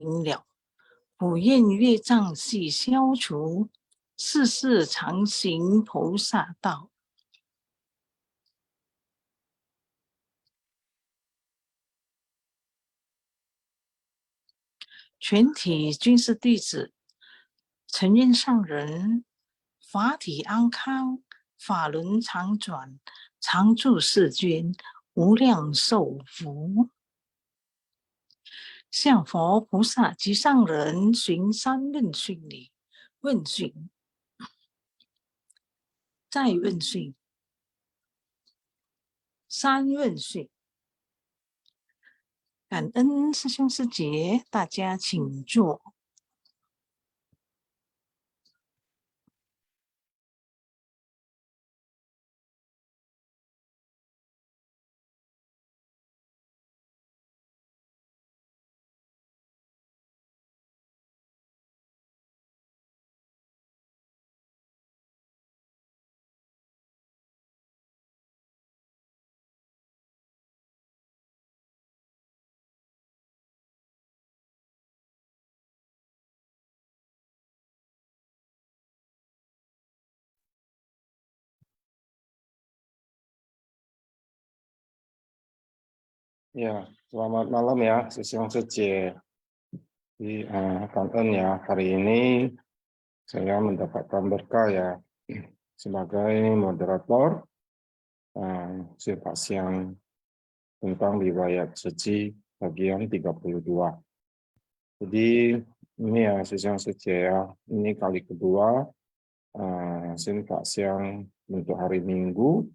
明了，不愿业障悉消除，世世常行菩萨道。全体均是弟子，承愿上人法体安康，法轮常转，常住世间，无量寿福。向佛菩萨及上人寻三问讯礼，问讯，再问讯，三问讯。感恩师兄师姐，大家请坐。Ya, selamat malam ya, Sisyong Sece.感恩ya, hari ini saya mendapatkan berkah ya sebagai moderator sifat siang tentang riwayat suci bagian 32. Jadi ini ya Sisyong Sece ya, ini kali kedua sifat siang untuk hari Minggu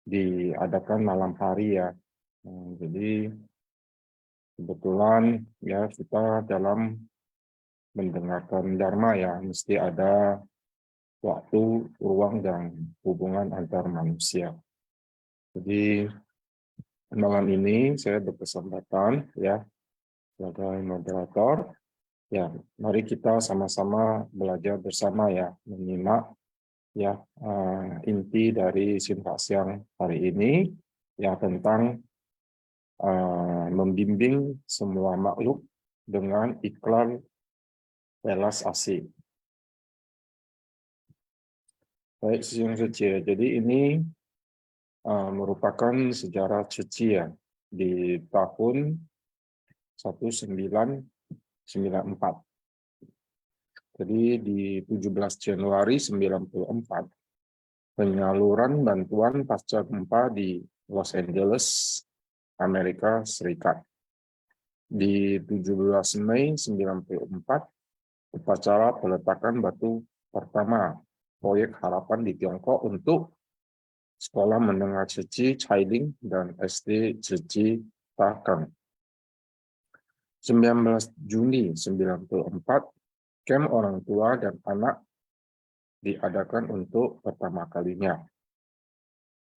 diadakan malam hari ya. Jadi kebetulan ya kita dalam mendengarkan Dharma ya, mesti ada waktu, ruang, dan hubungan antar manusia. Jadi malam ini saya berkesempatan ya sebagai moderator. Ya, mari kita sama-sama belajar bersama ya, menyimak ya inti dari simpasiang hari ini ya tentang membimbing semua makhluk dengan iklan welas asih. Baik, Sisyong Sece. Jadi ini merupakan sejarah suci ya di tahun 1994. Jadi di 17 Januari 94 penyaluran bantuan pasca gempa di Los Angeles, Amerika Serikat. Di 17 Mei 94 upacara peletakan batu pertama proyek harapan di Tiongkok untuk Sekolah Menengah Suci Chailing dan SD Suci Takang. 19 Juni 94, camp orang tua dan anak diadakan untuk pertama kalinya.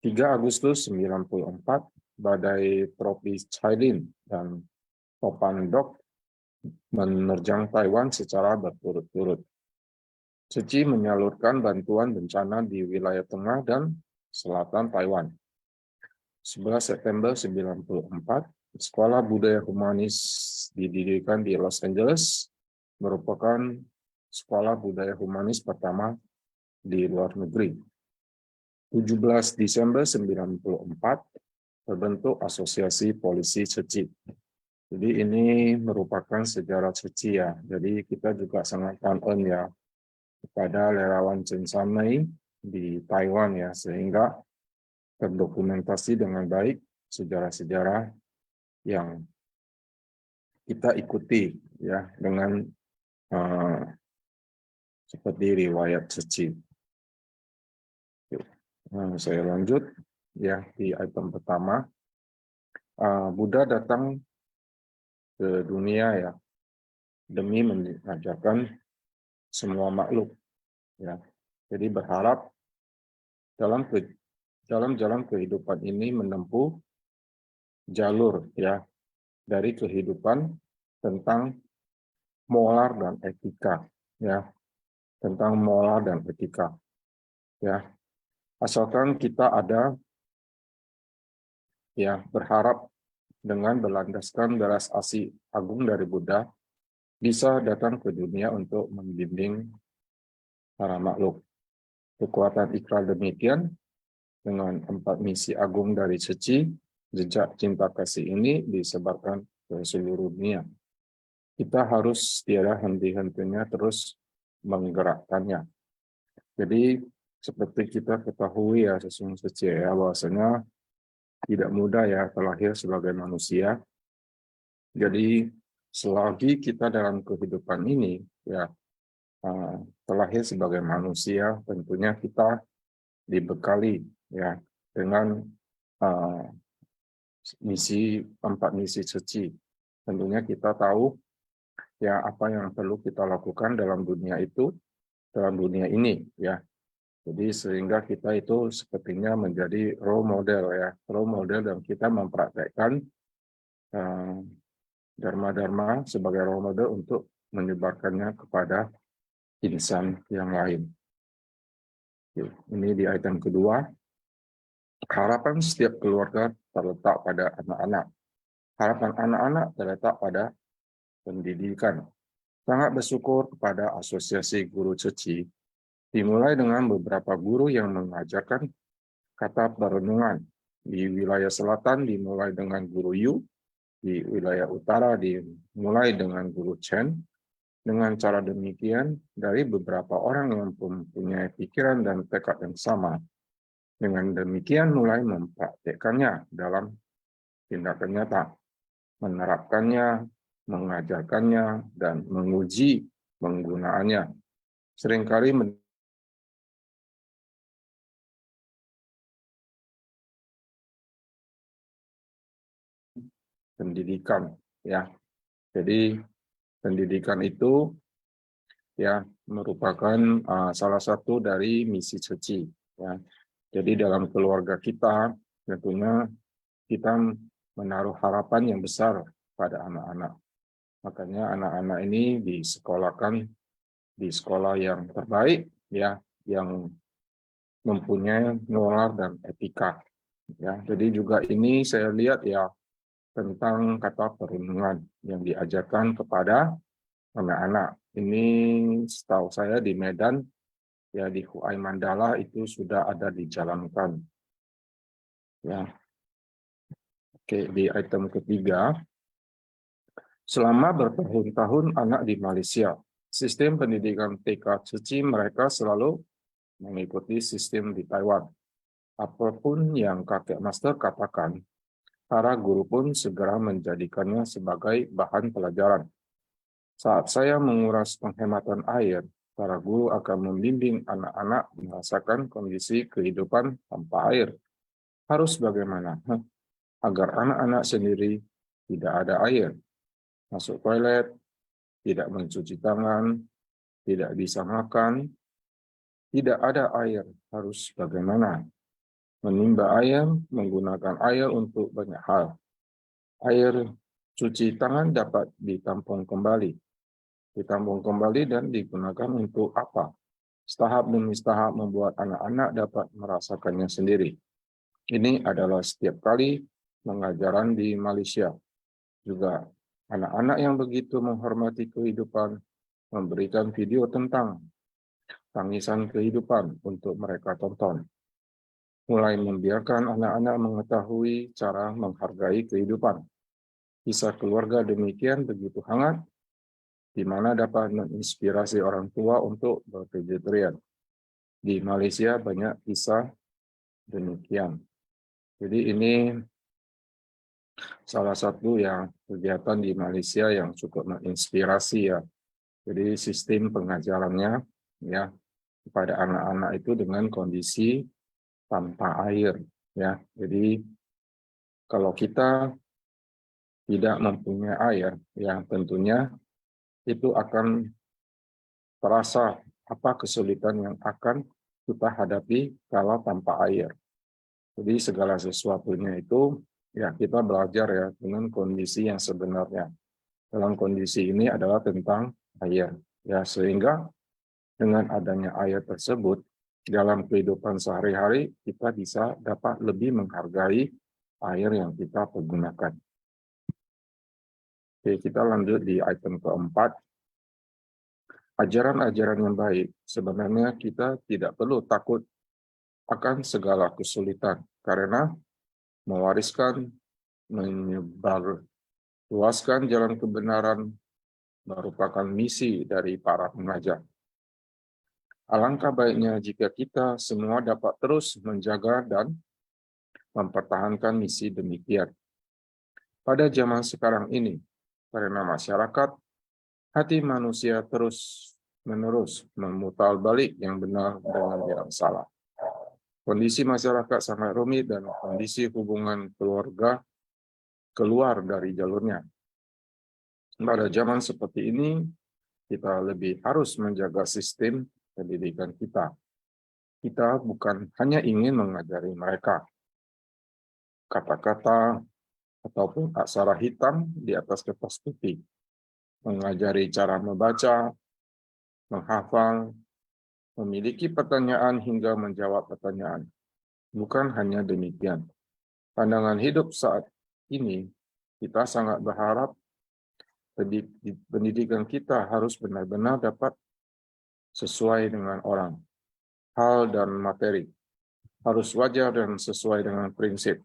3 Agustus 94, badai tropis Chailing dan Topan Dok menerjang Taiwan secara berturut-turut. Suci menyalurkan bantuan bencana di wilayah tengah dan selatan Taiwan. 11 September 94, Sekolah Budaya Humanis didirikan di Los Angeles, merupakan sekolah budaya humanis pertama di luar negeri. 17 Desember 94, terbentuk Asosiasi Polisi Suci. Jadi ini merupakan sejarah suci ya. Jadi kita juga sangat kangen ya kepada relawan Chen Shanmei di Taiwan ya, sehingga terdokumentasi dengan baik sejarah-sejarah yang kita ikuti ya dengan seperti riwayat suci. Saya lanjut ya di item pertama. Buddha datang ke dunia ya demi mengajarkan semua makhluk ya. Jadi berharap dalam jalan kehidupan ini menempuh jalur ya dari kehidupan tentang moral dan etika ya, tentang moral dan etika ya. Asalkan kita ada ya berharap dengan berlandaskan belas asih agung dari Buddha bisa datang ke dunia untuk membimbing para makhluk. Kekuatan ikrar demikian dengan 4 misi agung dari Ceci, jejak cinta kasih ini disebarkan ke seluruh dunia. Kita harus tiada henti-hentinya terus menggerakkannya. Jadi seperti kita ketahui ya sesungguhnya ya bahwasanya tidak mudah ya terlahir sebagai manusia. Jadi selagi kita dalam kehidupan ini ya terlahir sebagai manusia, tentunya kita dibekali ya dengan uh, 4 misi suci. Tentunya kita tahu ya apa yang perlu kita lakukan dalam dunia ini ya. Jadi sehingga kita itu sepertinya menjadi role model dan kita mempraktekkan dharma-dharma sebagai role model untuk menyebarkannya kepada insan yang lain. Ini di item kedua. Harapan setiap keluarga terletak pada anak-anak. Harapan anak-anak terletak pada pendidikan. Sangat bersyukur kepada Asosiasi Guru Ceci, dimulai dengan beberapa guru yang mengajarkan kata perenungan. Di wilayah selatan dimulai dengan Guru Yu, di wilayah utara dimulai dengan Guru Chen. Dengan cara demikian, dari beberapa orang yang mempunyai pikiran dan tekad yang sama, dengan demikian mulai mempraktekannya dalam tindakan nyata, menerapkannya, mengajarkannya, dan menguji penggunaannya. Seringkali pendidikan ya. Jadi pendidikan itu ya merupakan salah satu dari misi Ceci ya. Jadi dalam keluarga kita tentunya kita menaruh harapan yang besar pada anak-anak. Makanya anak-anak ini disekolahkan di sekolah yang terbaik ya, yang mempunyai nalar dan etika ya. Jadi juga ini saya lihat ya tentang kata perenungan yang diajarkan kepada anak-anak. Ini setahu saya di Medan ya, di Huai Mandala itu sudah ada dijalankan ya. Oke, di item ketiga, selama bertahun-tahun anak di Malaysia, sistem pendidikan TK Ceci mereka selalu mengikuti sistem di Taiwan. Apapun yang kakek master katakan, para guru pun segera menjadikannya sebagai bahan pelajaran. Saat saya menguras penghematan air, para guru akan membimbing anak-anak merasakan kondisi kehidupan tanpa air. Harus bagaimana? Agar anak-anak sendiri tidak ada air. Masuk toilet, tidak mencuci tangan, tidak bisa makan, tidak ada air. Harus bagaimana? Menimba air, menggunakan air untuk banyak hal. Air cuci tangan dapat ditampung kembali. Ditampung kembali dan digunakan untuk apa? Tahap demi tahap membuat anak-anak dapat merasakannya sendiri. Ini adalah setiap kali pengajaran di Malaysia. Juga anak-anak yang begitu menghormati kehidupan memberikan video tentang tangisan kehidupan untuk mereka tonton. Mulai membiarkan anak-anak mengetahui cara menghargai kehidupan. Kisah keluarga demikian begitu hangat, di mana dapat menginspirasi orang tua untuk bervegetarian. Di Malaysia banyak kisah demikian. Jadi ini salah satu yang kegiatan di Malaysia yang cukup menginspirasi ya. Jadi sistem pengajarannya ya kepada anak-anak itu dengan kondisi tanpa air ya. Jadi kalau kita tidak mempunyai air ya tentunya itu akan terasa apa kesulitan yang akan kita hadapi kalau tanpa air. Jadi segala sesuatunya itu ya kita belajar ya dengan kondisi yang sebenarnya. Dalam kondisi ini adalah tentang air ya, sehingga dengan adanya air tersebut dalam kehidupan sehari-hari kita bisa dapat lebih menghargai air yang kita pergunakan. Oke, kita lanjut di item keempat. ajaran-ajaran yang baik, sebenarnya kita tidak perlu takut akan segala kesulitan, karena mewariskan, menyebar luaskan jalan kebenaran merupakan misi dari para pengajar. Alangkah baiknya jika kita semua dapat terus menjaga dan mempertahankan misi demikian. Pada zaman sekarang ini, karena masyarakat, hati manusia terus-menerus memutar balik yang benar dengan yang salah. Kondisi masyarakat sangat rumit dan kondisi hubungan keluarga keluar dari jalurnya. Pada zaman seperti ini, kita lebih harus menjaga sistem pendidikan kita. Kita bukan hanya ingin mengajari mereka kata-kata ataupun aksara hitam di atas kertas putih, mengajari cara membaca, menghafal, memiliki pertanyaan hingga menjawab pertanyaan. Bukan hanya demikian. Pandangan hidup saat ini, kita sangat berharap pendidikan kita harus benar-benar dapat sesuai dengan orang, hal dan materi, harus wajar dan sesuai dengan prinsip,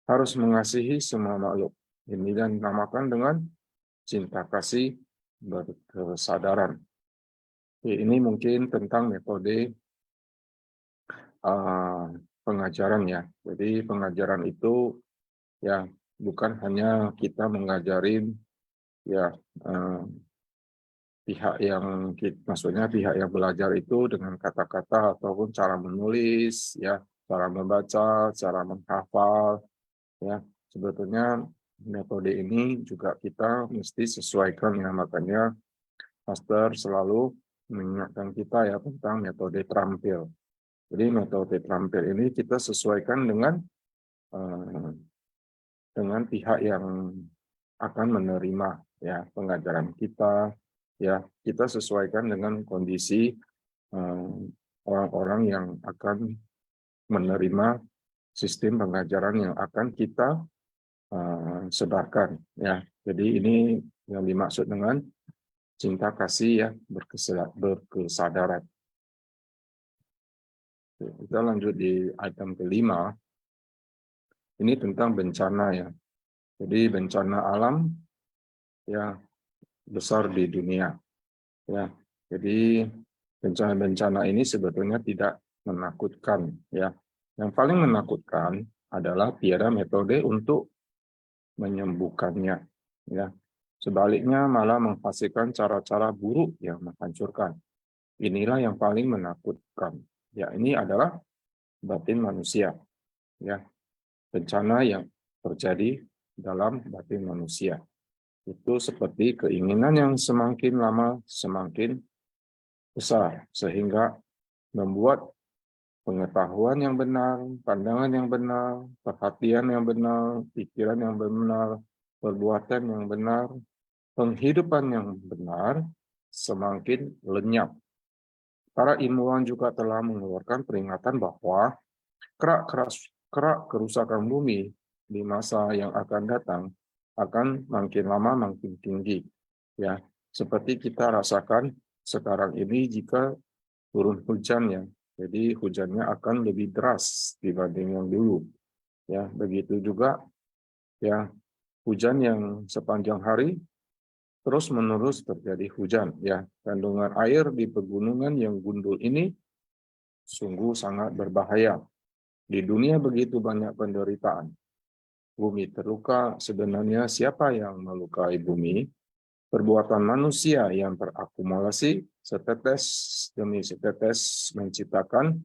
harus mengasihi semua makhluk. Ini dinamakan dengan cinta kasih berkesadaran. Ini mungkin tentang metode pengajaran ya. Jadi pengajaran itu ya bukan hanya kita mengajarin ya maksudnya pihak yang belajar itu dengan kata-kata ataupun cara menulis ya, cara membaca, cara menghafal ya. Sebetulnya metode ini juga kita mesti sesuaikan ya, makanya Master selalu mengingatkan kita ya tentang metode terampil. Jadi metode terampil ini kita sesuaikan dengan pihak yang akan menerima ya pengajaran kita. Ya, kita sesuaikan dengan kondisi orang-orang yang akan menerima sistem pengajaran yang akan kita sebarkan. Ya, jadi ini yang dimaksud dengan cinta kasih ya berkesadaran. Kita lanjut di item kelima. Ini tentang bencana ya. Jadi bencana alam ya besar di dunia. Ya, jadi bencana-bencana ini sebetulnya tidak menakutkan ya. Yang paling menakutkan adalah tiada metode untuk menyembuhkannya ya. Sebaliknya malah menghasilkan cara-cara buruk yang menghancurkan. Inilah yang paling menakutkan. Ya, ini adalah batin manusia ya. Bencana yang terjadi dalam batin manusia. Itu seperti keinginan yang semakin lama semakin besar, sehingga membuat pengetahuan yang benar, pandangan yang benar, perhatian yang benar, pikiran yang benar, perbuatan yang benar, penghidupan yang benar semakin lenyap. Para ilmuwan juga telah mengeluarkan peringatan bahwa kerak kerusakan bumi di masa yang akan datang akan makin lama makin tinggi. Ya, seperti kita rasakan sekarang ini jika turun hujan ya. Jadi hujannya akan lebih deras dibanding yang dulu. Ya, begitu juga ya hujan yang sepanjang hari terus-menerus terjadi hujan ya. Kandungan air di pegunungan yang gundul ini sungguh sangat berbahaya. Di dunia begitu banyak penderitaan. Bumi terluka, sebenarnya siapa yang melukai bumi? Perbuatan manusia yang terakumulasi setetes demi setetes menciptakan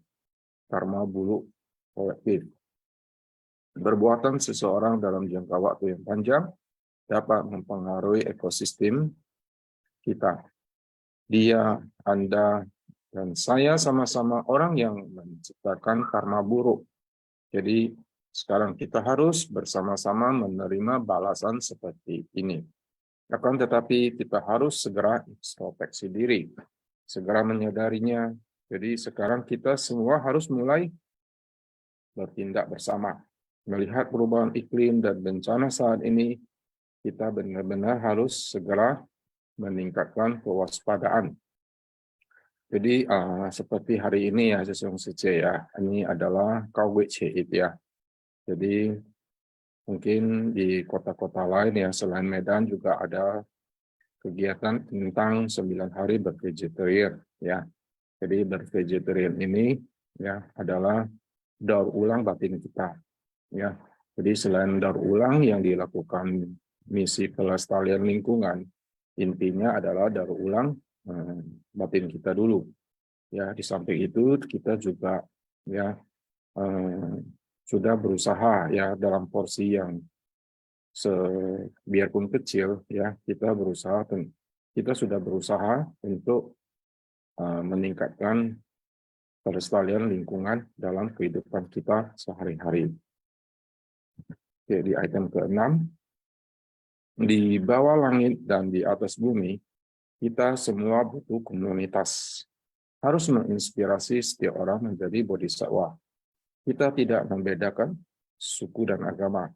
karma buruk kolektif. Perbuatan seseorang dalam jangka waktu yang panjang dapat mempengaruhi ekosistem kita. Dia, Anda, dan saya sama-sama orang yang menciptakan karma buruk. Jadi sekarang kita harus bersama-sama menerima balasan seperti ini. Akan tetapi kita harus segera introspeksi diri, segera menyadarinya. Jadi sekarang kita semua harus mulai bertindak bersama. Melihat perubahan iklim dan bencana saat ini, kita benar-benar harus segera meningkatkan kewaspadaan. Jadi seperti hari ini ya Sesiong Sece ya, ini adalah Kawit Ceit ya. Jadi mungkin di kota-kota lain ya selain Medan juga ada kegiatan tentang 9 hari bervegetarian ya. Jadi bervegetarian ini ya adalah daur ulang batin kita ya. Jadi selain daur ulang yang dilakukan misi pelestarian lingkungan, intinya adalah daur ulang batin kita dulu. Ya, di samping itu kita juga ya sudah berusaha ya dalam porsi yang biarpun kecil ya kita sudah berusaha untuk meningkatkan pelestarian lingkungan dalam kehidupan kita sehari-hari. Oke, di item ke-6, di bawah langit dan di atas bumi, kita semua butuh komunitas. Harus menginspirasi setiap orang menjadi bodhisattva. Kita tidak membedakan suku dan agama.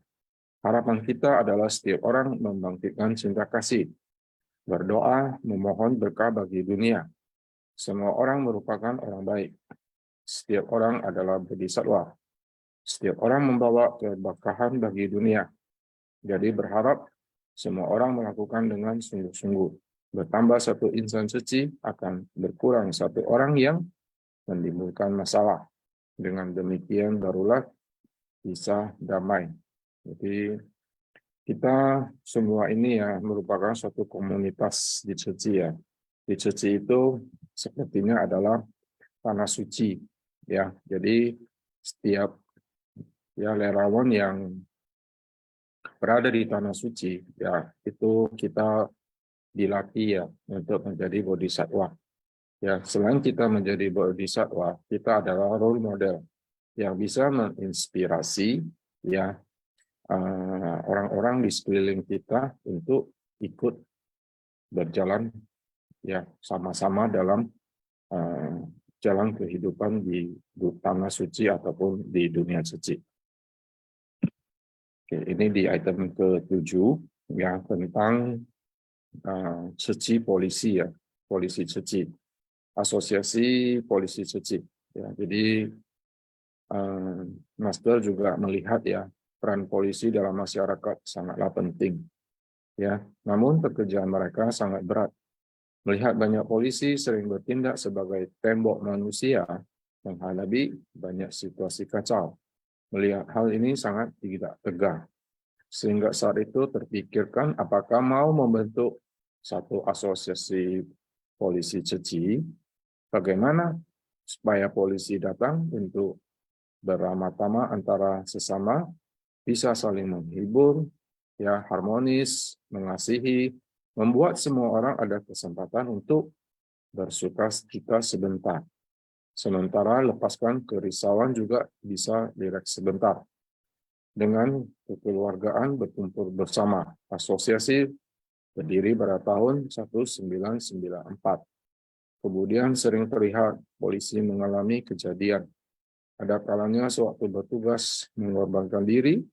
Harapan kita adalah setiap orang membangkitkan cinta kasih, berdoa, memohon berkah bagi dunia. Semua orang merupakan orang baik. Setiap orang adalah bodhisattva. Setiap orang membawa keberkahan bagi dunia. Jadi berharap semua orang melakukan dengan sungguh-sungguh. Bertambah satu insan suci akan berkurang satu orang yang menimbulkan masalah. Dengan demikian barulah bisa damai. Jadi kita semua ini ya merupakan suatu komunitas di Ceci ya. Di Ceci itu sepertinya adalah tanah suci ya. Jadi setiap ya relawan yang berada di tanah suci ya itu kita dilatih ya untuk menjadi bodhisattva. Ya, selain kita menjadi bodhisattva, kita adalah role model yang bisa menginspirasi ya orang-orang di sekeliling kita untuk ikut berjalan ya sama-sama dalam jalan kehidupan di tanah suci ataupun di dunia suci. Oke, ini di item ke-7 yang tentang suci polisi ya, polisi suci, asosiasi polisi suci. Ya, jadi Master juga melihat ya peran polisi dalam masyarakat sangatlah penting. Ya, namun pekerjaan mereka sangat berat. Melihat banyak polisi sering bertindak sebagai tembok manusia menghadapi banyak situasi kacau. Melihat hal ini sangat tidak tegar. Sehingga saat itu terpikirkan apakah mau membentuk satu asosiasi polisi Ceci, bagaimana supaya polisi datang untuk beramah-tamah antara sesama, bisa saling menghibur, ya harmonis, mengasihi, membuat semua orang ada kesempatan untuk bersuka cita sebentar. Sementara lepaskan kerisauan juga bisa rileks sebentar. Dengan kekeluargaan berkumpul bersama. Asosiasi berdiri pada tahun 1994. Kemudian sering terlihat polisi mengalami kejadian. Ada kalanya sewaktu bertugas mengorbankan diri,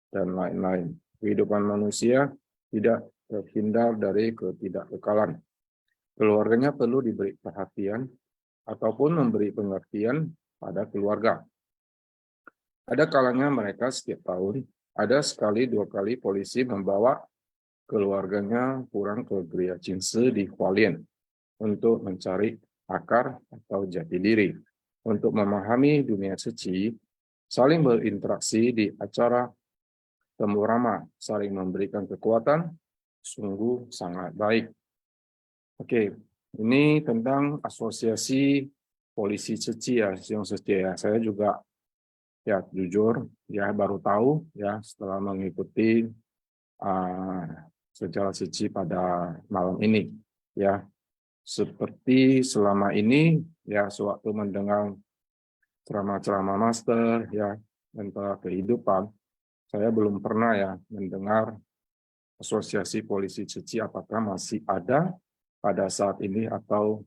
dan lain-lain. Kehidupan manusia tidak terhindar dari ketidakkekalan. Keluarganya perlu diberi perhatian ataupun memberi pengertian pada keluarga. Ada kalanya mereka setiap tahun, ada sekali dua kali polisi membawa keluarganya pulang ke Geria Cinse di Hualien untuk mencari akar atau jati diri. Untuk memahami dunia suci, saling berinteraksi di acara temu ramah, saling memberikan kekuatan, sungguh sangat baik. Oke, ini tentang asosiasi polisi suci ya, Siong Suci ya. Saya juga ya jujur ya baru tahu ya setelah mengikuti sejarah suci pada malam ini ya. Seperti selama ini ya sewaktu mendengar ceramah-ceramah master ya tentang kehidupan, saya belum pernah ya mendengar asosiasi polisi suci apakah masih ada pada saat ini atau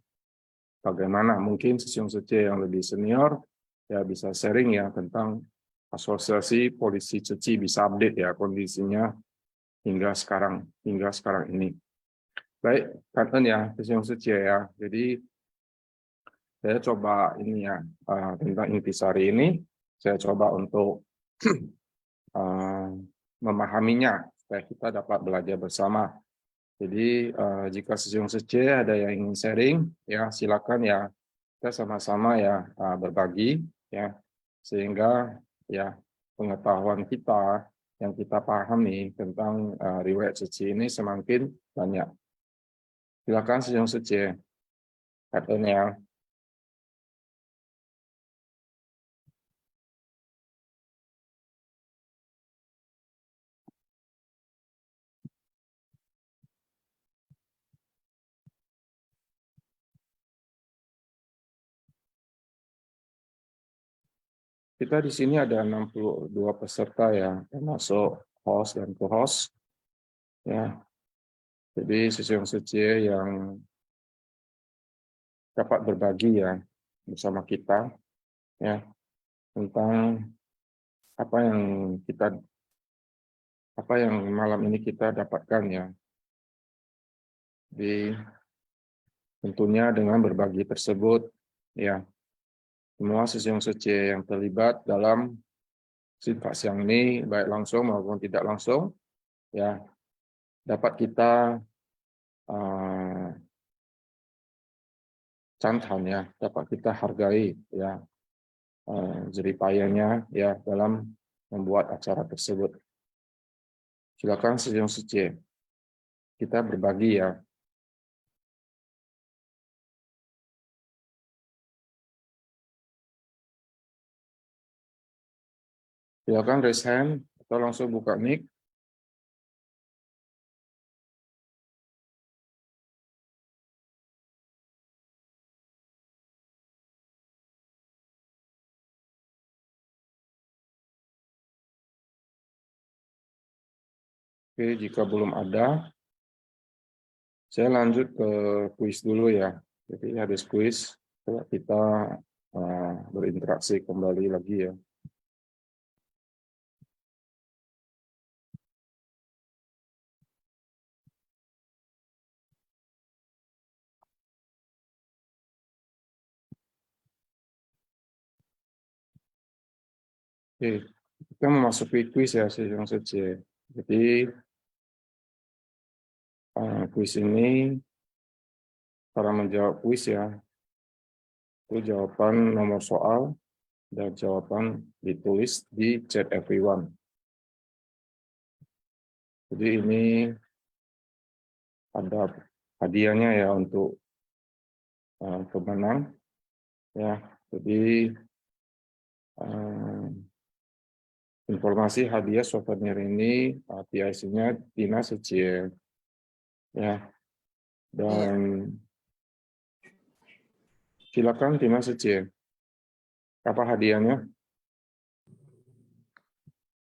bagaimana. Mungkin Siong Suci yang lebih senior ya bisa sharing ya tentang asosiasi polisi suci, bisa update ya kondisinya hingga sekarang ini. Baik, Kanten ya, Siong Suci ya. Jadi saya coba ini ya, tentang intisari ini, saya coba untuk memahaminya supaya kita dapat belajar bersama. Jadi jika Sisyong Sece ada yang ingin sharing, ya silakan ya, kita sama-sama ya berbagi ya, sehingga ya pengetahuan kita yang kita pahami tentang riwayat suci ini semakin banyak. Silakan Sisyong Sece, katanya. Kita di sini ada 62 peserta ya, termasuk host dan co-host. Ya, jadi Sisyong Sece yang dapat berbagi ya bersama kita ya tentang apa yang malam ini kita dapatkan ya. Di tentunya dengan berbagi tersebut ya, semua Sisyong Sece yang terlibat dalam sifat siang ini baik langsung maupun tidak langsung ya dapat kita cantan ya, dapat kita hargai ya jeripayanya ya dalam membuat acara tersebut. Silakan Sisyong Sece, kita berbagi ya. Silakan raise hand atau langsung buka mic. Oke, jika belum ada, saya lanjut ke kuis dulu ya. Jadi habis kuis, kita berinteraksi kembali lagi ya. Oke, kita memasuki kuis ya, Sisyong Sece. Jadi kuis ini, cara menjawab kuis ya, itu jawaban nomor soal dan jawaban ditulis di chat everyone. Jadi ini ada hadiahnya ya untuk pemenang ya. Jadi informasi hadiah souvenir ini PIC-nya Tina Secie ya. Dan silakan Tina Secie. Apa hadiahnya?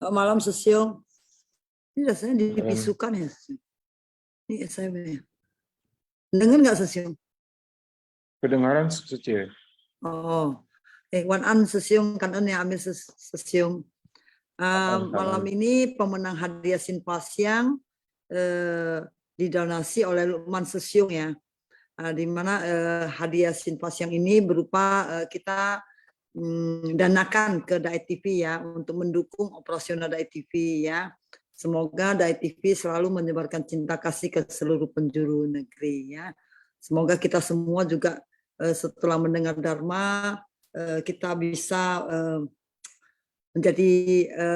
Malam Sisyong. Ini rasanya dibisukan ya. Ini saya dengar nggak Sisyong? Kedengaran Secie. Oh, Wan An Sisyong kan yang ambil Sisyong. Malam ini pemenang hadiah Sinpasyang didonasi oleh Lukman Sisyong ya. Di mana hadiah Sinpasyang ini berupa kita danakan ke Dai TV ya untuk mendukung operasional Dai TV ya. Semoga Dai TV selalu menyebarkan cinta kasih ke seluruh penjuru negeri ya. Semoga kita semua juga setelah mendengar Dharma kita bisa menjadi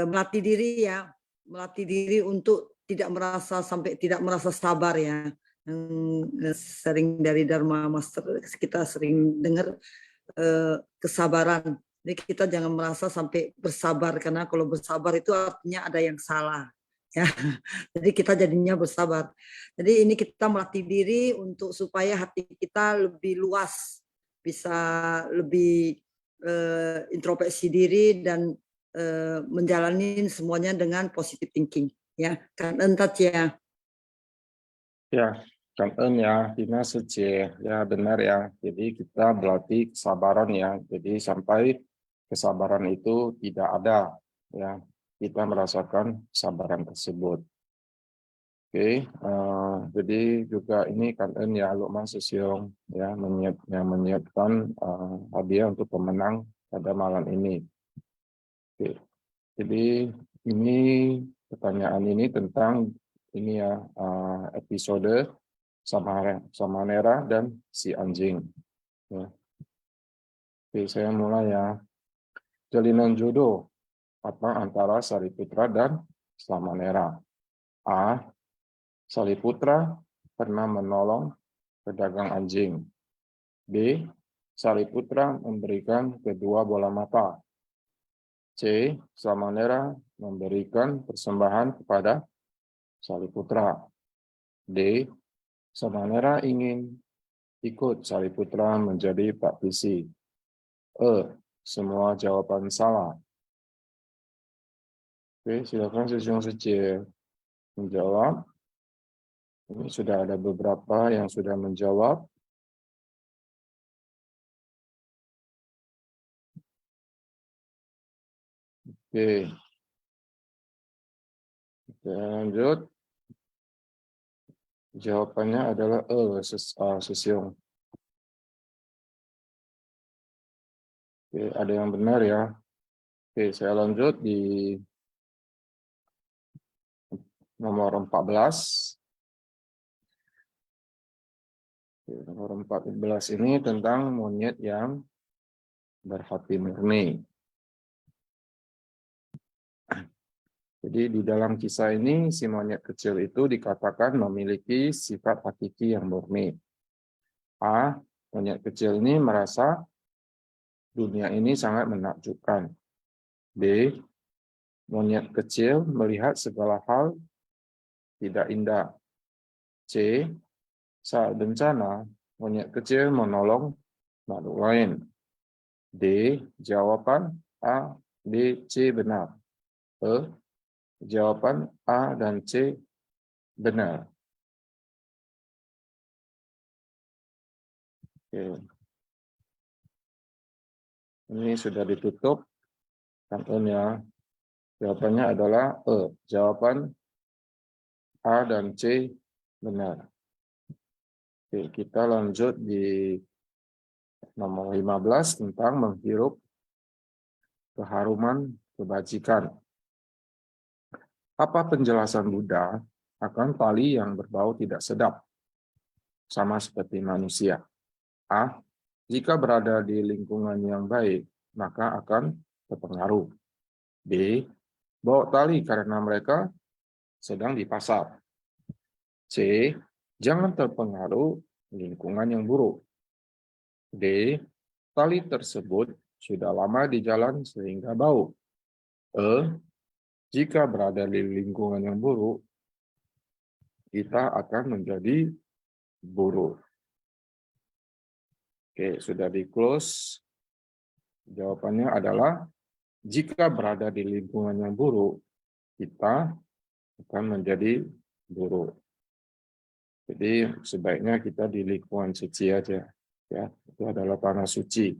melatih diri untuk tidak merasa sabar ya. Sering dari Dharma Master kita sering dengar kesabaran. Jadi kita jangan merasa sampai bersabar karena kalau bersabar itu artinya ada yang salah. Ya, jadi kita jadinya bersabar. Jadi ini kita melatih diri untuk supaya hati kita lebih luas, bisa lebih introspeksi diri dan menjalani semuanya dengan positive thinking. Ya, kan entat ya. Ya, kan ya, Tina Secie. Ya benar ya. Jadi kita berlatih kesabaran ya. Jadi sampai kesabaran itu tidak ada ya. Kita merasakan kesabaran tersebut. Jadi juga ini kan ya Lukman Sesiong ya menyiapkan hadiah untuk pemenang pada malam ini. Oke. Jadi ini pertanyaan ini tentang ini ya episode Samanera dan si anjing. Ya. Oke, saya mulai ya. Jalinan jodoh apa antara Sariputra dan Samanera? A. Sariputra pernah menolong pedagang anjing. B. Sariputra memberikan kedua bola mata. C. Samanera memberikan persembahan kepada Sariputra. D. Samanera ingin ikut Sariputra menjadi praktisi. E. Semua jawaban salah. Oke, silakan Sesiong Secil menjawab. Ini sudah ada beberapa yang sudah menjawab. Oke. Kita lanjut. Jawabannya adalah Sesiong. Oke, ada yang benar ya. Oke, saya lanjut di nomor 14. Oke, nomor 14 ini tentang monyet yang berhati murni. Jadi di dalam kisah ini, si monyet kecil itu dikatakan memiliki sifat hakiki yang murni. A. Monyet kecil ini merasa dunia ini sangat menakjubkan. B. Monyet kecil melihat segala hal tidak indah. C. Saat bencana, monyet kecil menolong makhluk lain. D. Jawaban A, B, C benar. E. Jawaban A dan C benar. Oke. Ini sudah ditutup. Kantonnya. Jawabannya adalah E. Jawaban A dan C benar. Oke, kita lanjut di nomor 15 tentang menghirup keharuman kebajikan. Apa penjelasan Buddha akan tali yang berbau tidak sedap? Sama seperti manusia. A. Jika berada di lingkungan yang baik, maka akan terpengaruh. B. Bawa tali karena mereka sedang di pasar. C. Jangan terpengaruh lingkungan yang buruk. D. Tali tersebut sudah lama di jalan sehingga bau. E. Jika berada di lingkungan yang buruk, kita akan menjadi buruk. Oke, sudah di close. Jawabannya adalah jika berada di lingkungan yang buruk, kita akan menjadi buruk. Jadi sebaiknya kita di lingkungan suci aja. Ya, itu adalah tanah suci.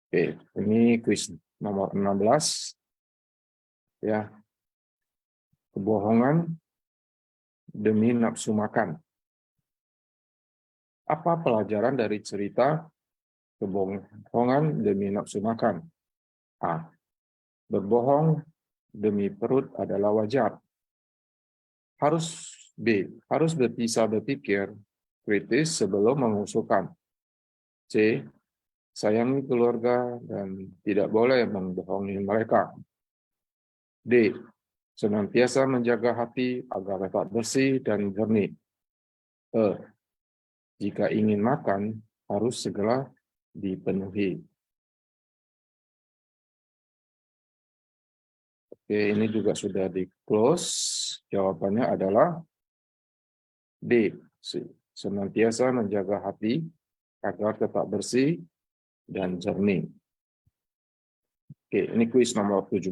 Oke, ini kuis nomor 16. Ya. Kebohongan demi nafsu makan. Apa pelajaran dari cerita kebohongan demi nafsu makan? A. Berbohong demi perut adalah wajar. Harus bisa berpikir kritis sebelum mengusulkan. C. Sayangi keluarga dan tidak boleh membohongi mereka. D. Senantiasa menjaga hati agar tetap bersih dan jernih. E. Jika ingin makan, harus segera dipenuhi. Oke, ini juga sudah di-close. Jawabannya adalah D. Senantiasa menjaga hati agar tetap bersih dan jernih. Oke, ini kuis nomor 17.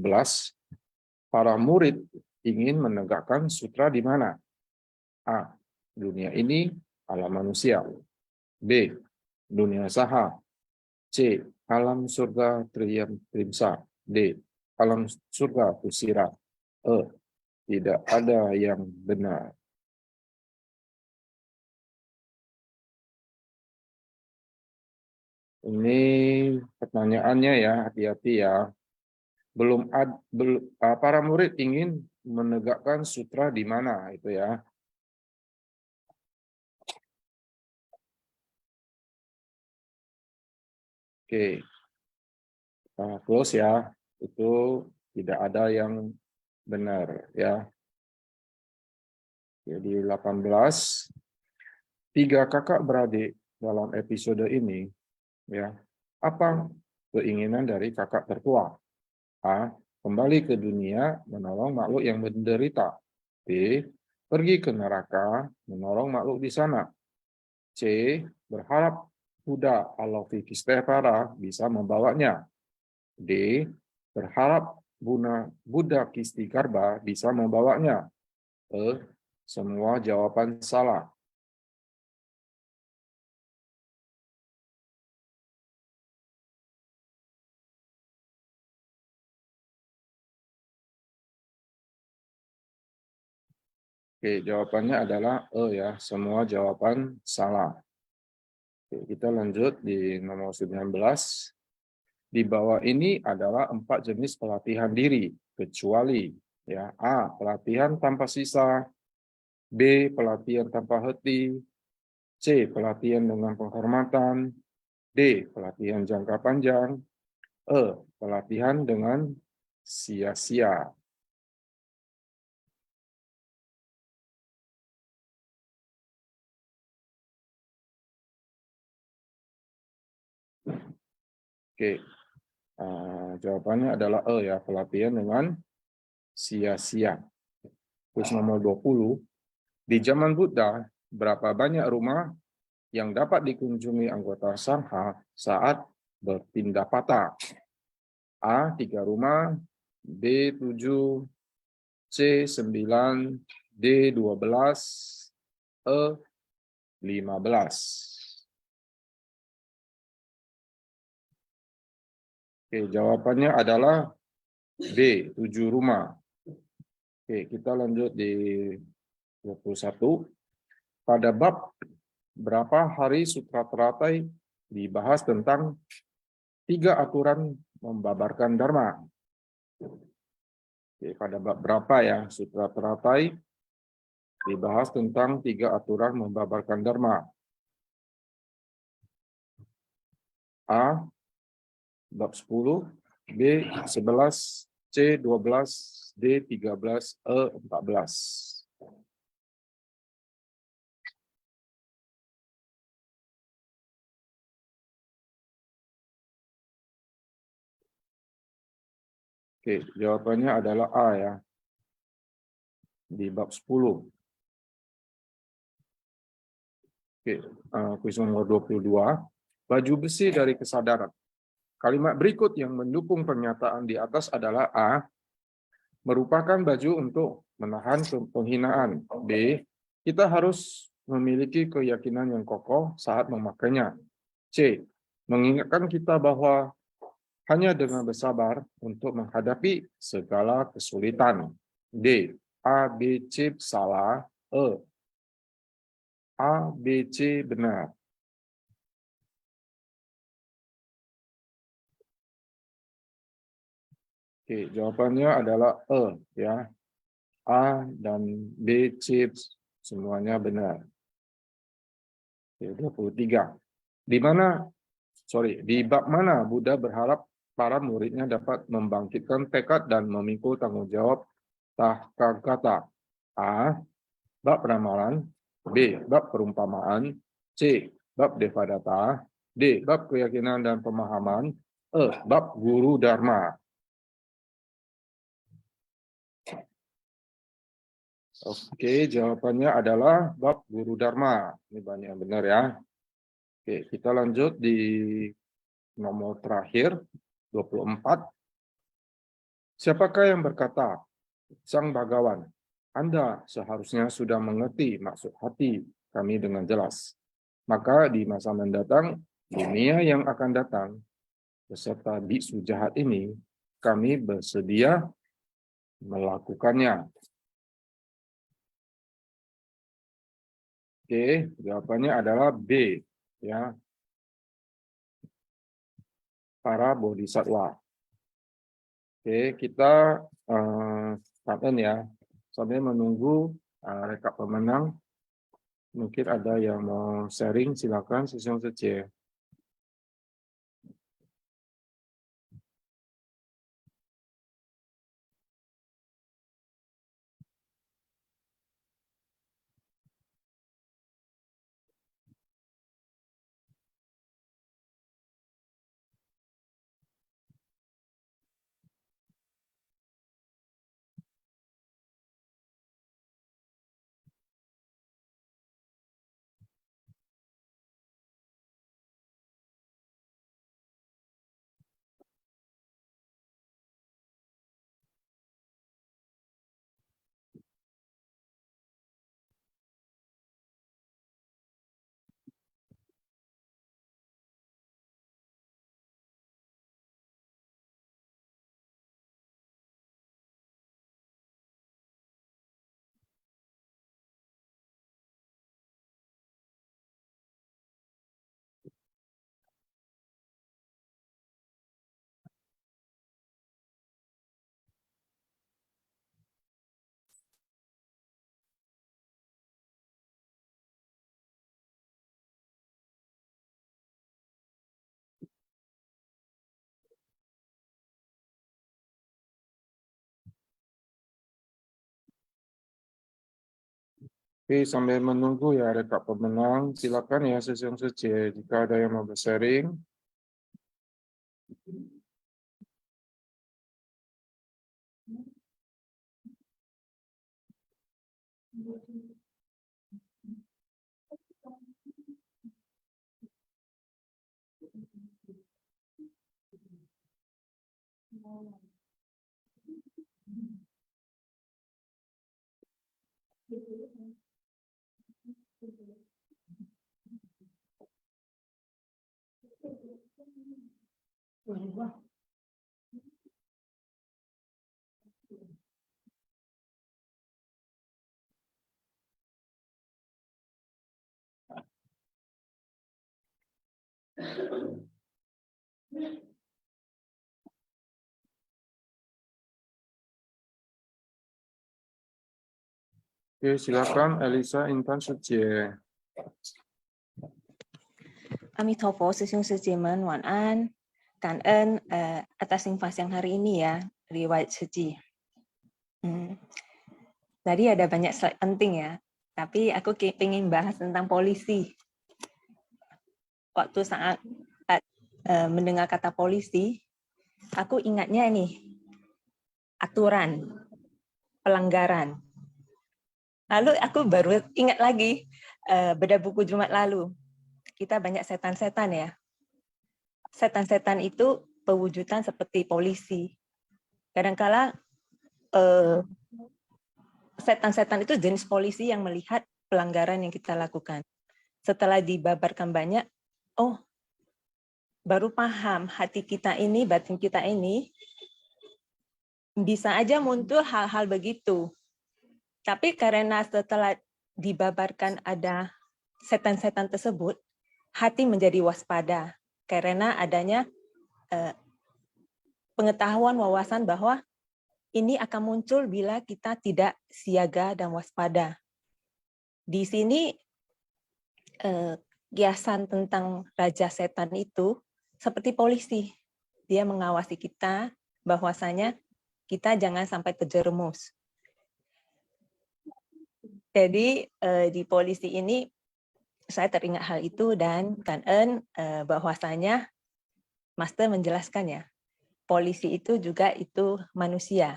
Para murid ingin menegakkan sutra di mana? A. Dunia ini alam manusia. B. Dunia saha. C. Alam surga Triyam Trimsa. D. Alam surga Kusira. E. Tidak ada yang benar. Ini pertanyaannya ya, hati-hati ya. Para murid ingin menegakkan sutra di mana itu ya. Oke, close ya. Itu tidak ada yang benar ya. Jadi 18, 3 kakak beradik dalam episode ini ya. Apa keinginan dari kakak tertua? A. Kembali ke dunia menolong makhluk yang menderita. B. Pergi ke neraka menolong makhluk di sana. C. Berharap Buddha Avalokiteshvara bisa membawanya. D. Berharap Buddha Kistigarbha bisa membawanya. E. Semua jawaban salah. Oke, jawabannya adalah E ya, semua jawaban salah. Oke, kita lanjut di nomor 19. Di bawah ini adalah 4 jenis pelatihan diri, kecuali ya A. Pelatihan tanpa sisa, B. Pelatihan tanpa henti, C. Pelatihan dengan penghormatan, D. Pelatihan jangka panjang, E. Pelatihan dengan sia-sia. Oke, jawabannya adalah E ya, pelatihan dengan sia-sia. Terus nomor 20, di zaman Buddha, berapa banyak rumah yang dapat dikunjungi anggota Sangha saat berpindah patah? A. 3 rumah, B. 7, C. 9, D. 12, E. 15. Oke, jawabannya adalah B. 7 rumah. Oke, kita lanjut di 21. Pada bab berapa hari Sutra Teratai dibahas tentang 3 aturan membabarkan Dharma. Oke, pada bab berapa ya Sutra Teratai dibahas tentang 3 aturan membabarkan Dharma. A. Bab 10, B. 11, C. 12, D. 13, E. 14. Oke, jawabannya adalah A ya. Di bab 10. Oke, kuis nomor 22. Baju besi dari kesadaran. Kalimat berikut yang mendukung pernyataan di atas adalah A. Merupakan baju untuk menahan penghinaan. B. Kita harus memiliki keyakinan yang kokoh saat memakainya. C. Mengingatkan kita bahwa hanya dengan bersabar untuk menghadapi segala kesulitan. D. A, B, C salah. E. A, B, C benar. Oke, jawabannya adalah E ya. A dan B, C semuanya benar. Oke, 23. Di bab mana Buddha berharap para muridnya dapat membangkitkan tekad dan memikul tanggung jawab Tathagata? A. Bab ramalan, B. Bab perumpamaan, C. Bab devadatta, D. Bab keyakinan dan pemahaman, E. Bab guru dharma. Oke, jawabannya adalah bab guru dharma. Ini banyak yang benar ya. Oke, kita lanjut di nomor terakhir, 24. Siapakah yang berkata, Sang Bhagawan, Anda seharusnya sudah mengerti maksud hati kami dengan jelas. Maka di masa mendatang, dunia yang akan datang, beserta biksu jahat ini, kami bersedia melakukannya. Oke, jawabannya adalah B, ya. Para bodhisattva. Oke, kita tahan ya, sambil menunggu rekap pemenang. Mungkin ada yang mau sharing, silakan Sesiong Sece. Oke, sambil menunggu ya rekap pemenang, silakan ya Sesiong Sece jika ada yang mau sharing. Oke, silakan Elisa Intan Sucie. Amitabha, Sesiong Sejiman, Wan An, Kan En, atas infas yang hari ini ya, riwayat Seji. Tadi ada banyak slide penting ya, tapi aku pengen bahas tentang polisi. Waktu saat mendengar kata polisi, aku ingatnya nih, aturan, pelanggaran. Lalu aku baru ingat lagi, beda buku Jumat lalu, kita banyak setan-setan ya. Setan-setan itu pewujudan seperti polisi. Kadangkala setan-setan itu jenis polisi yang melihat pelanggaran yang kita lakukan. Setelah dibabarkan banyak, oh baru paham hati kita ini, batin kita ini, bisa aja muncul hal-hal begitu. Tapi karena setelah dibabarkan ada setan-setan tersebut, hati menjadi waspada karena adanya pengetahuan wawasan bahwa ini akan muncul bila kita tidak siaga dan waspada. Di sini kiasan tentang raja setan itu seperti polisi. Dia mengawasi kita bahwasanya kita jangan sampai terjerumus. Jadi di polisi ini saya teringat hal itu dan Kan En bahwasanya Master menjelaskan ya, polisi itu juga itu manusia.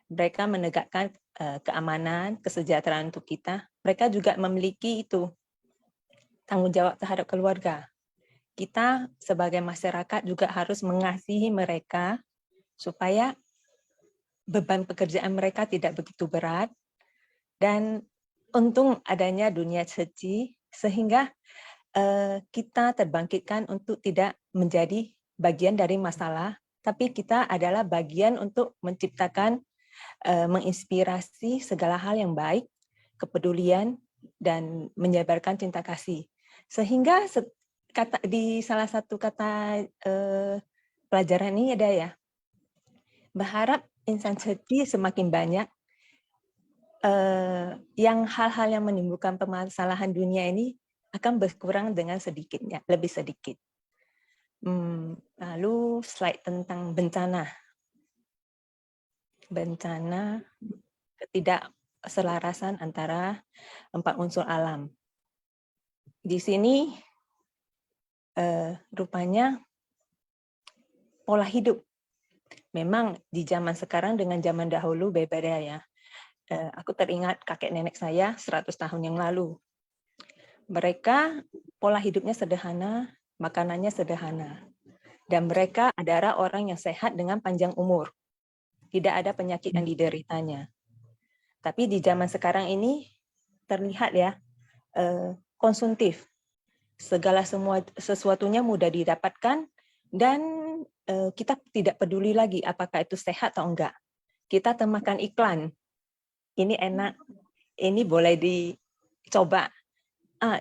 Mereka menegakkan keamanan, kesejahteraan untuk kita. Mereka juga memiliki itu tanggung jawab terhadap keluarga. Kita sebagai masyarakat juga harus mengasihi mereka supaya beban pekerjaan mereka tidak begitu berat. Dan untung adanya dunia suci sehingga kita terbangkitkan untuk tidak menjadi bagian dari masalah, tapi kita adalah bagian untuk menciptakan, menginspirasi segala hal yang baik, kepedulian, dan menyebarkan cinta kasih. Sehingga di salah satu kata pelajaran ini ada ya, berharap insan sedih semakin banyak, yang hal-hal yang menimbulkan permasalahan dunia ini akan berkurang dengan sedikitnya, lebih sedikit. Lalu slide tentang bencana. Bencana ketidakselarasan antara 4 unsur alam. Di sini rupanya pola hidup. Memang di zaman sekarang dengan zaman dahulu berbeda ya. Aku teringat kakek nenek saya 100 tahun yang lalu. Mereka pola hidupnya sederhana, makanannya sederhana. Dan mereka adalah orang yang sehat dengan panjang umur. Tidak ada penyakit yang dideritanya. Tapi di zaman sekarang ini terlihat ya, konsumtif. Segala sesuatunya mudah didapatkan dan kita tidak peduli lagi apakah itu sehat atau enggak. Kita termakan iklan. Ini enak, ini boleh dicoba.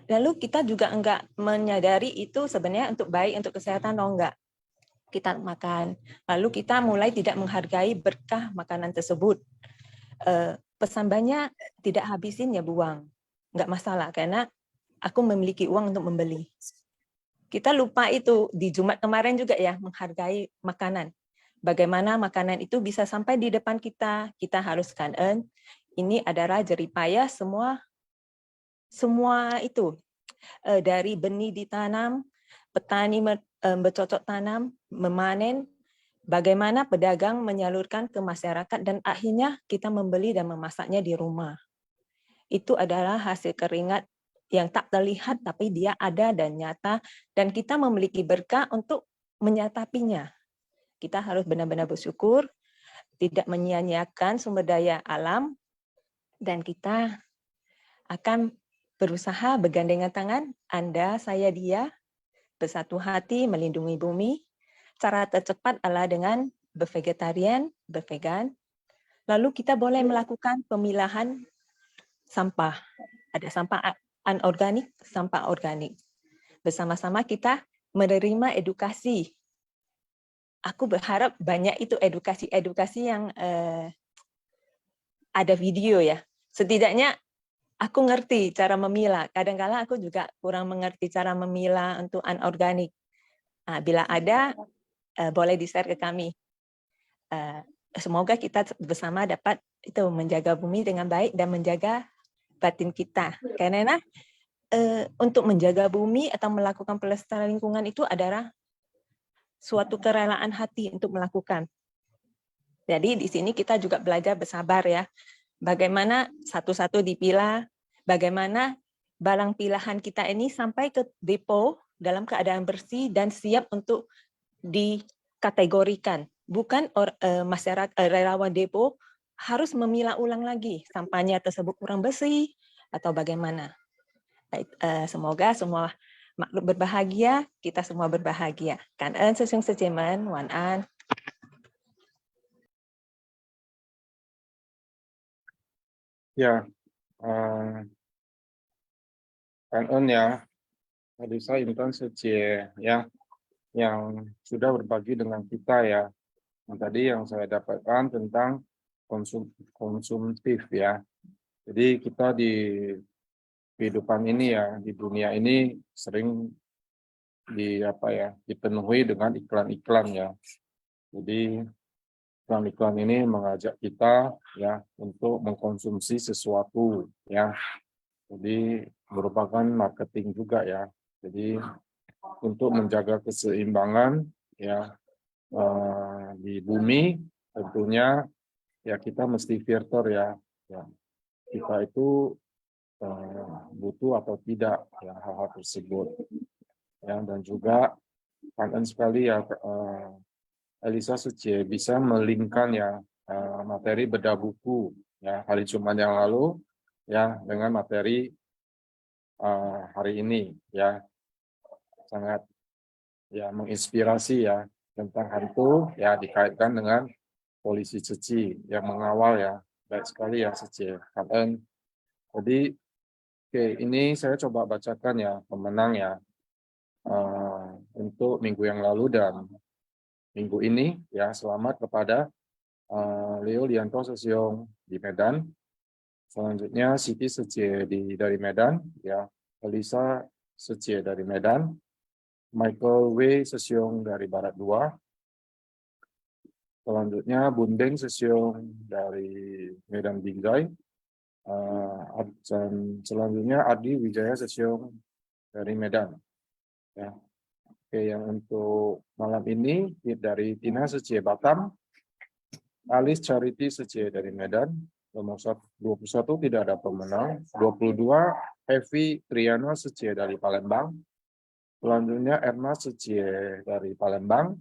Lalu kita juga enggak menyadari itu sebenarnya untuk baik untuk kesehatan atau enggak. Kita makan, lalu kita mulai tidak menghargai berkah makanan tersebut. Pesan banyak, tidak habisin ya buang. Enggak masalah, karena aku memiliki uang untuk membeli. Kita lupa itu, di Jumat kemarin juga ya, menghargai makanan. Bagaimana makanan itu bisa sampai di depan kita harus scan. Ini adalah jeripayah semua itu. Dari benih ditanam, petani bercocok tanam, memanen, bagaimana pedagang menyalurkan ke masyarakat, dan akhirnya kita membeli dan memasaknya di rumah. Itu adalah hasil keringat yang tak terlihat, tapi dia ada dan nyata, dan kita memiliki berkah untuk menyatapinya. Kita harus benar-benar bersyukur, tidak menyia-nyiakan sumber daya alam, dan kita akan berusaha bergandengan tangan, Anda, saya, dia, bersatu hati melindungi bumi. Cara tercepat adalah dengan bervegetarian, bervegan. Lalu kita boleh melakukan pemilahan sampah. Ada sampah anorganik, sampah organik. Bersama-sama kita menerima edukasi. Aku berharap banyak itu edukasi yang ada video ya. Setidaknya aku ngerti cara memilah. Kadang-kala aku juga kurang mengerti cara memilah untuk anorganik. Bila ada, boleh di-share ke kami. Semoga kita bersama dapat itu menjaga bumi dengan baik dan menjaga batin kita. Karena untuk menjaga bumi atau melakukan pelestarian lingkungan itu adalah suatu kerelaan hati untuk melakukan. Jadi di sini kita juga belajar bersabar ya. Bagaimana satu-satu dipilah, bagaimana barang pilahan kita ini sampai ke depo dalam keadaan bersih dan siap untuk dikategorikan. Bukan masyarakat relawan depo harus memilah ulang lagi sampahnya tersebut kurang bersih atau bagaimana. Semoga semua makhluk berbahagia, kita semua berbahagia. Cảm ơn sư sinh sư chị mến, Hoàn An. Ya, Kan ya, Alisa Intan Secie ya, yang sudah berbagi dengan kita ya. Yang tadi yang saya dapatkan tentang konsumtif ya. Jadi kita di kehidupan ini ya, di dunia ini sering dipenuhi dengan iklan-iklan ya. Jadi iklan-iklan ini mengajak kita ya untuk mengkonsumsi sesuatu ya. Jadi merupakan marketing juga ya. Jadi untuk menjaga keseimbangan ya di bumi tentunya ya kita mesti filter ya. Kita itu butuh atau tidak ya hal-hal tersebut. Ya, dan juga kangen sekali ya Alisa Suci bisa melingkan ya materi bedah buku ya hari Jumat yang lalu ya dengan materi hari ini ya, sangat ya menginspirasi ya tentang hantu ya dikaitkan dengan polisi Suci yang mengawal ya. Baik sekali ya Suci. Jadi Oke, ini saya coba bacakan ya pemenang ya untuk minggu yang lalu dan minggu ini ya. Selamat kepada Leo Lianto Sesiong di Medan. Selanjutnya Siti Secie dari Medan ya, Elisa Secie dari Medan, Michael W Sesiong dari Barat 2. Selanjutnya Bundeng Sesiong dari Medan Binjai. Dan selanjutnya Adi Wijaya Sesiong dari Medan. Ya. Oke, yang untuk malam ini dari Tina Secie Batam, Alice Charity Secie dari Medan, nomor 21 tidak ada pemenang, 22 Heavy Triana Secie dari Palembang, selanjutnya Erna Secie dari Palembang,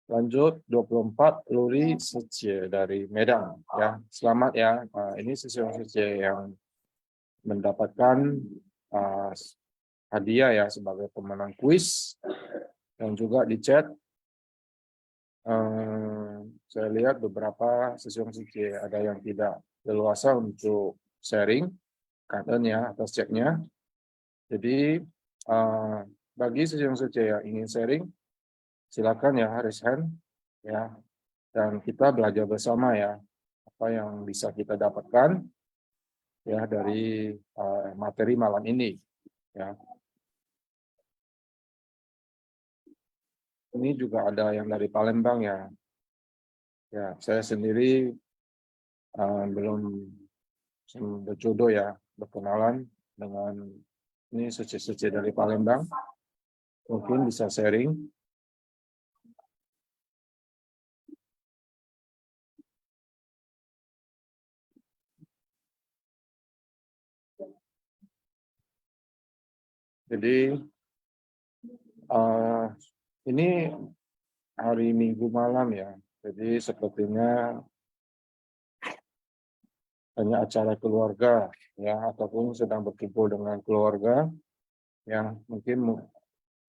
lanjut 24 Luri Secie dari Medan. Ya, selamat ya. Ini Secie yang mendapatkan hadiah ya sebagai pemenang kuis. Dan juga di chat saya lihat beberapa Secie ada yang tidak leluasa untuk sharing ya atas chatnya. Jadi bagi Secie yang ingin sharing silakan ya raise hand ya, dan kita belajar bersama ya apa yang bisa kita dapatkan ya dari materi malam ini ya. Ini juga ada yang dari Palembang ya. Ya, saya sendiri belum berjodoh ya berkenalan dengan ini Secie dari Palembang. Mungkin bisa sharing. Jadi ini hari Minggu malam ya. Jadi sepertinya hanya acara keluarga ya, ataupun sedang berkumpul dengan keluarga yang mungkin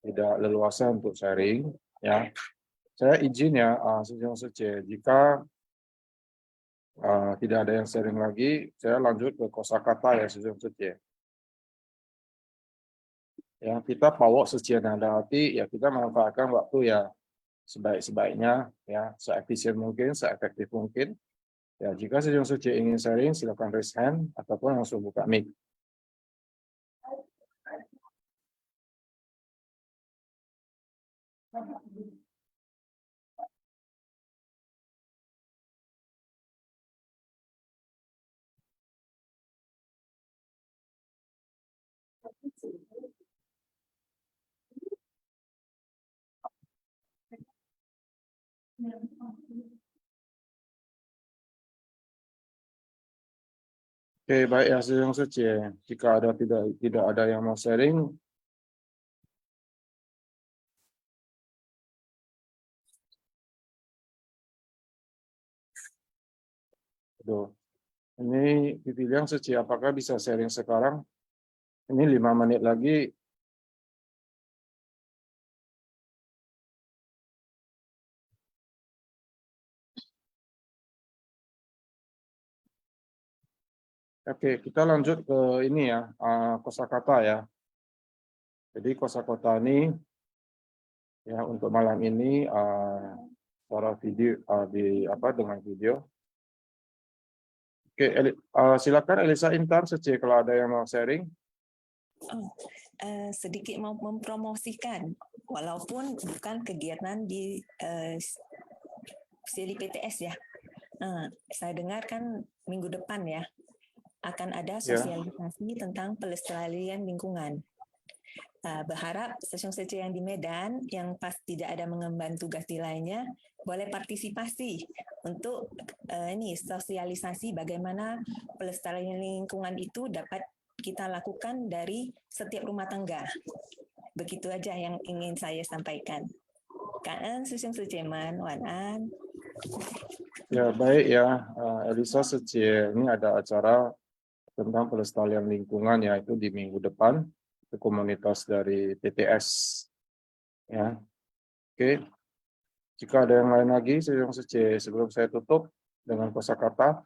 tidak leluasa untuk sharing ya. Saya izin ya Secie, jika tidak ada yang sharing lagi, saya lanjut ke kosakata ya Secie. Ya, kita pawok Secie nada hati ya, kita manfaatkan waktu ya sebaik-sebaiknya ya, seefisien mungkin, seefektif mungkin. Ya, jika Secie ingin sharing, silakan raise hand ataupun langsung buka mic. Oke, baik ya Secie. Jika ada tidak ada yang mau sharing, aduh. Ini Vivian Secie, apakah bisa sharing sekarang? Ini 5 menit lagi. Oke, kita lanjut ke ini ya, kosakata ya. Jadi kosakata ini ya untuk malam ini secara video dengan video. Oke, silakan Elisa Intan Secie kalau ada yang mau sharing. Sedikit mau mempromosikan, walaupun bukan kegiatan di seri PTS ya. Saya dengar kan minggu depan ya akan ada sosialisasi tentang pelestarian lingkungan. Berharap stasiun Secie yang di Medan yang pas tidak ada mengemban tugas di lainnya boleh partisipasi untuk ini sosialisasi bagaimana pelestarian lingkungan itu dapat kita lakukan dari setiap rumah tangga. Begitu aja yang ingin saya sampaikan. Kaan Susung Suceman, Wan An. Ya, baik ya, Elisa Secie, ini ada acara tentang pelestarian lingkungan yaitu di minggu depan ke komunitas dari PTS. Ya, oke. Jika ada yang lain lagi, Secie, sebelum saya tutup dengan kosakata.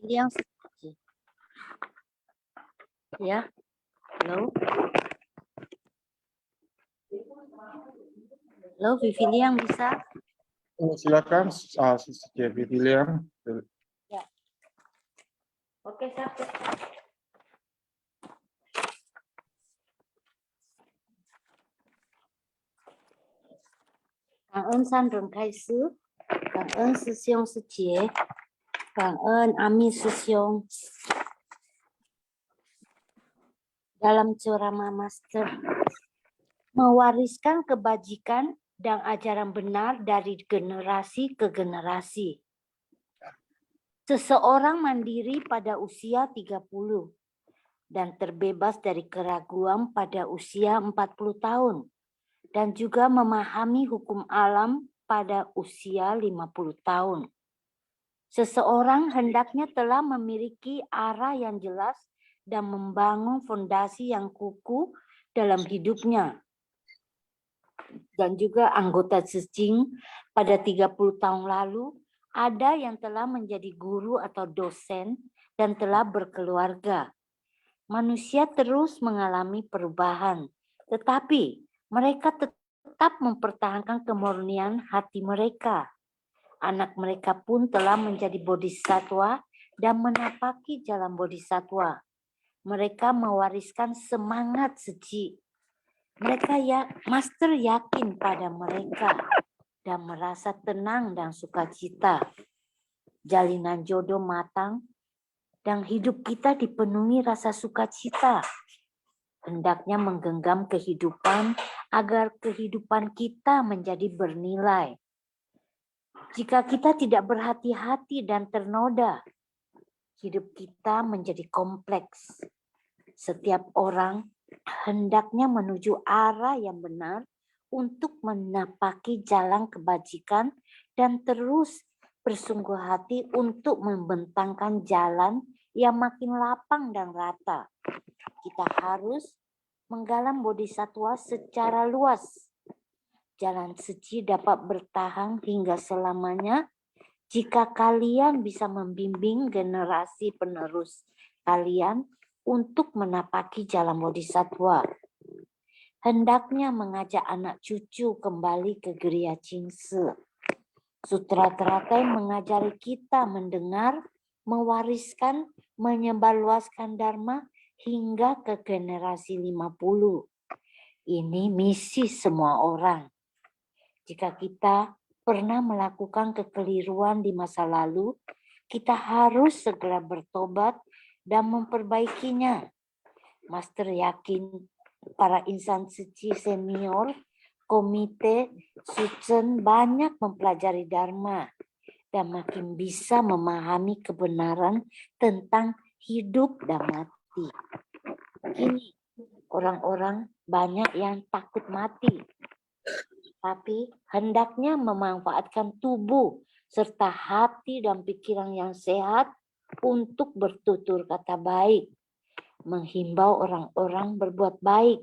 Liang Suci. Ya, halo. Halo, Vivi Liang bisa? Silakan, Vivi Liang. Ya. Oke, satu. Cảm ơn San Rừng Khai Sư, cảm ơn Sư Siông Sư Chế, cảm ơn Ami Sư Siông. Dalam ceramah Master, mewariskan kebajikan dan ajaran benar dari generasi ke generasi. Seseorang mandiri pada usia 30 dan terbebas dari keraguan pada usia 40 tahun dan juga memahami hukum alam pada usia 50 tahun. Seseorang hendaknya telah memiliki arah yang jelas dan membangun fondasi yang kukuh dalam hidupnya. Dan juga anggota Sejing pada 30 tahun lalu ada yang telah menjadi guru atau dosen dan telah berkeluarga. Manusia terus mengalami perubahan, tetapi mereka tetap mempertahankan kemurnian hati mereka. Anak mereka pun telah menjadi bodhisatwa dan menapaki jalan bodhisatwa. Mereka mewariskan semangat Seji. Master yakin pada mereka dan merasa tenang dan sukacita. Jalinan jodoh matang dan hidup kita dipenuhi rasa sukacita. Hendaknya menggenggam kehidupan agar kehidupan kita menjadi bernilai. Jika kita tidak berhati-hati dan ternoda, hidup kita menjadi kompleks. Setiap orang hendaknya menuju arah yang benar untuk menapaki jalan kebajikan dan terus bersungguh hati untuk membentangkan jalan yang makin lapang dan rata. Kita harus menggalang bodhisatwa secara luas. Jalan suci dapat bertahan hingga selamanya jika kalian bisa membimbing generasi penerus kalian untuk menapaki jalan bodhisatwa. Hendaknya mengajak anak cucu kembali ke Geria Cingse. Sutra teratai mengajari kita mendengar, mewariskan, menyebarluaskan Dharma hingga ke generasi 50. Ini misi semua orang. Jika kita pernah melakukan kekeliruan di masa lalu, kita harus segera bertobat dan memperbaikinya. Master yakin para insan suci senior, komite, Sucen banyak mempelajari Dharma dan makin bisa memahami kebenaran tentang hidup dan mati. Kini orang-orang banyak yang takut mati, tapi hendaknya memanfaatkan tubuh serta hati dan pikiran yang sehat untuk bertutur kata baik, menghimbau orang-orang berbuat baik,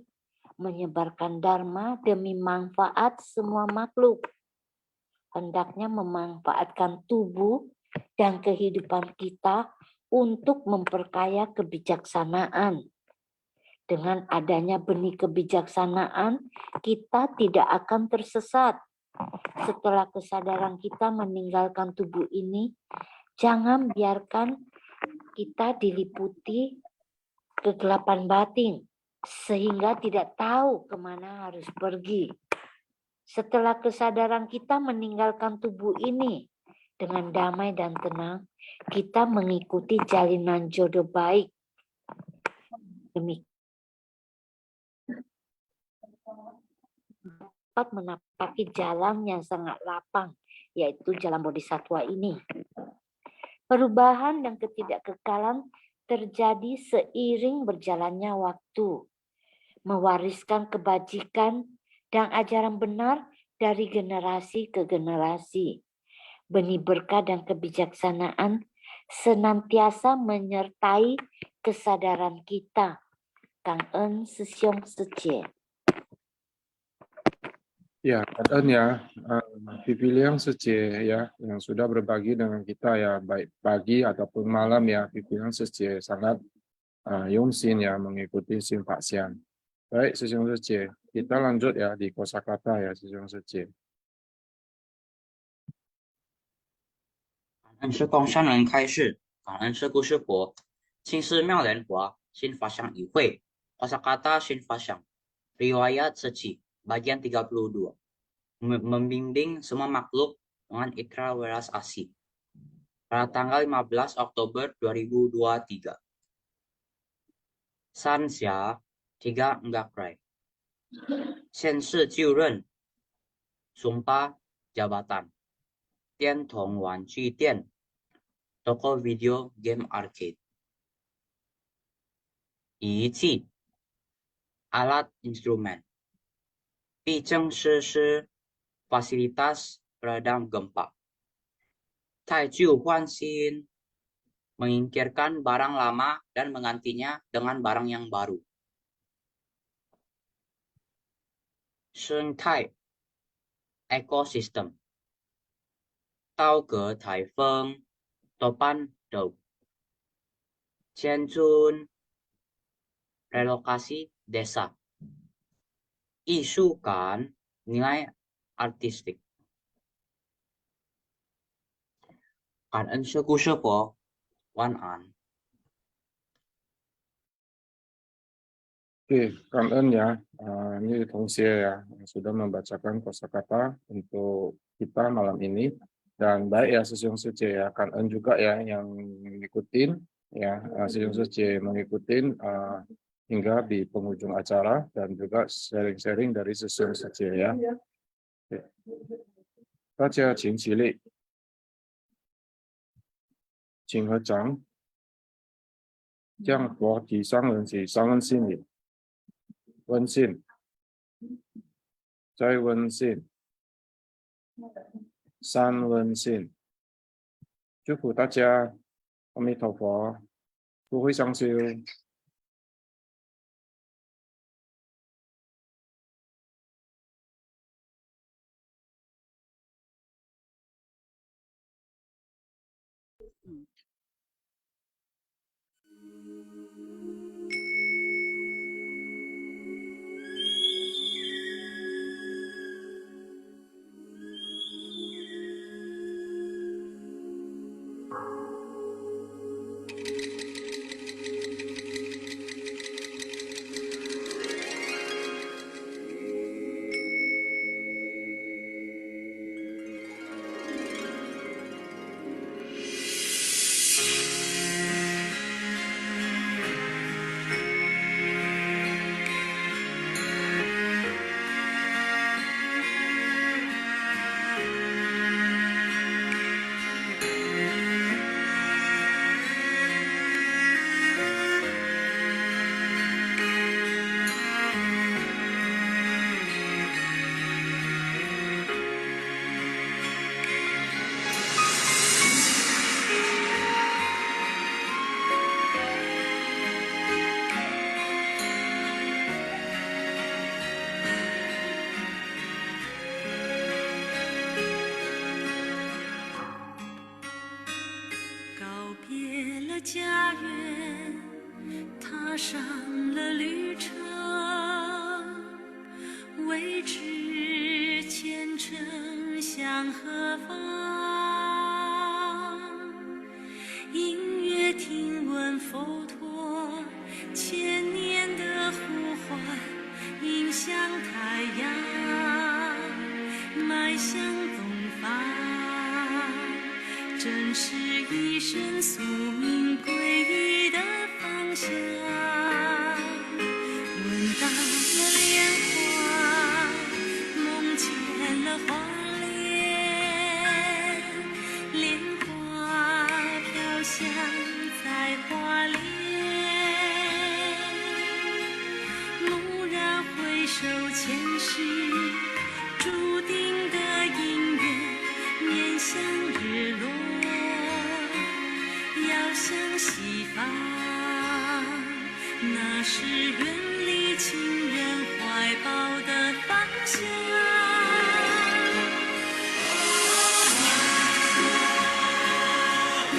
menyebarkan Dharma demi manfaat semua makhluk. Hendaknya memanfaatkan tubuh dan kehidupan kita untuk memperkaya kebijaksanaan. Dengan adanya benih kebijaksanaan, kita tidak akan tersesat. Setelah kesadaran kita meninggalkan tubuh ini, jangan biarkan kita diliputi kegelapan batin, sehingga tidak tahu kemana harus pergi. Setelah kesadaran kita meninggalkan tubuh ini, dengan damai dan tenang, kita mengikuti jalinan jodoh baik. Demikian dapat menapaki jalan yang sangat lapang, yaitu jalan bodhisatwa ini. Perubahan dan ketidakkekalan terjadi seiring berjalannya waktu. Mewariskan kebajikan dan ajaran benar dari generasi ke generasi. Benih berkah dan kebijaksanaan senantiasa menyertai kesadaran kita. Kang En Sisyong Seche. Ya, dan ya, Pipi Liang Sece ya, yang sudah berbagi dengan kita ya, baik pagi ataupun malam ya, Pipi Liang Sece sangat Yongsin ya mengikuti Simpak Sian. Baik, Sejong Sece, kita lanjut ya di kosakata ya, Sejong Sece. 感恩是共善人开示，感恩是故事婆，青师妙莲华，新法相与会，kosakata Shin Fasyang, riwayat seci, bagian 32, membimbing semua makhluk dengan ikrar welas asih. Pada tanggal 15 Oktober 2023. Sanxia 3 Enggak Rai. 现世就任 Sumpah Jabatan. 电筒玩具店 Toko video game arcade. 仪器 alat instrumen. 必争师是 fasilitas peredam gempa. 太旧换新 menyingkirkan barang lama dan menggantinya dengan barang yang baru. 生态 ekosistem. 刀格台风 topan dau. 迁村 relokasi desa. 艺术感 nilai artistik. 感恩社故社婆晚安。 Oke, Kangen ya, ini Tongsie ya, yang sudah membacakan kosakata untuk kita malam ini. Dan baik ya Sejong Sece ya, Kangen juga ya yang ngikutin, ya Sejong Sece mengikutin hingga di penghujung acara dan juga sharing-sharing dari Sejong Sece ya. Oke. 大家请起立，请合掌，将佛提上人起上恩心里。 温馨，再温馨，三温馨。祝福大家，阿弥陀佛，福慧双修。家园，踏上了旅程，未知前程向何方。隐约听闻佛陀千年的呼唤，迎向太阳，迈向东方。正是一生宿命归依的方向。闻到了莲花，梦见了花莲，莲花飘香在花莲。蓦然回首前世注定的姻缘，面向日落。要向西方，那是远离亲人怀抱的方向。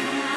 花。